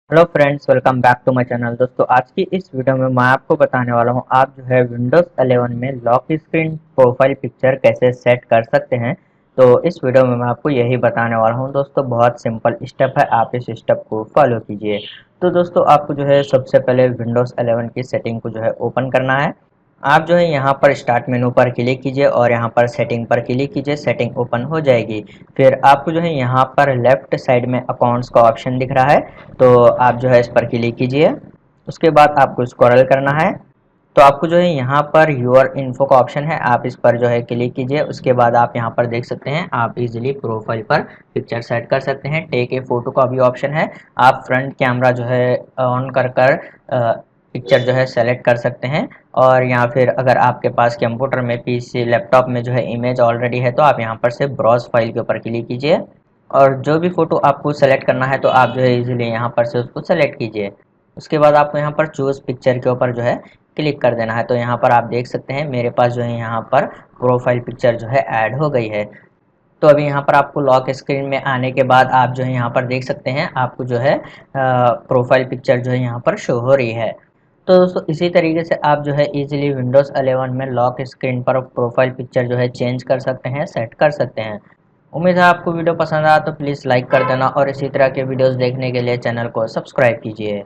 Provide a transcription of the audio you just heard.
Hello friends, welcome back to my channel. दोस्तों, आज की इस वीडियो में मैं आपको बताने वाला हूं आप जो है विंडोज 11 में लॉक स्क्रीन प्रोफाइल पिक्चर कैसे सेट कर सकते हैं। तो इस वीडियो में मैं आपको यही बताने वाला हूं। दोस्तों, बहुत सिंपल स्टेप है, आप इस स्टेप को फॉलो कीजिए। तो दोस्तों, आपको जो है सबसे पहले विंडोज 11 की सेटिंग को जो है ओपन करना है। आप जो है यहाँ पर स्टार्ट मेनू पर क्लिक कीजिए और यहाँ पर सेटिंग पर क्लिक कीजिए, सेटिंग ओपन हो जाएगी। फिर आपको जो है यहाँ पर लेफ्ट साइड में अकाउंट्स का ऑप्शन दिख रहा है, तो आप जो है इस पर क्लिक कीजिए। उसके बाद आपको स्क्रॉल करना है, तो आपको जो है यहाँ पर यूर इन्फो का ऑप्शन है, आप इस पर जो है क्लिक कीजिए। उसके बाद आप यहाँ पर देख सकते हैं, आप इजीली प्रोफाइल पर पिक्चर सेट कर सकते हैं। टेक ए फोटो का भी ऑप्शन है, आप फ्रंट कैमरा जो है ऑन कर पिक्चर जो है सेलेक्ट कर सकते हैं। और या फिर अगर आपके पास कंप्यूटर में, पीसी, लैपटॉप में जो है इमेज ऑलरेडी है, तो आप यहाँ पर से ब्राउज फाइल के ऊपर क्लिक कीजिए और जो भी फोटो आपको सेलेक्ट करना है तो आप जो है इजीली यहाँ पर से उसको सेलेक्ट कीजिए। उसके बाद आपको यहाँ पर चूज पिक्चर के ऊपर जो है क्लिक कर देना है। तो यहाँ पर आप देख सकते हैं मेरे पास जो है यहाँ पर प्रोफाइल पिक्चर जो है ऐड हो गई है। तो अभी यहाँ पर आपको लॉक स्क्रीन में आने के बाद आप जो है यहाँ पर देख सकते हैं, आपको जो है प्रोफाइल पिक्चर जो है यहाँ पर शो हो रही है। तो दोस्तों, इसी तरीके से आप जो है इजीली विंडोज़ 11 में लॉक स्क्रीन पर प्रोफाइल पिक्चर जो है चेंज कर सकते हैं, सेट कर सकते हैं। उम्मीद है आपको वीडियो पसंद आया, तो प्लीज़ लाइक कर देना और इसी तरह के वीडियोस देखने के लिए चैनल को सब्सक्राइब कीजिए।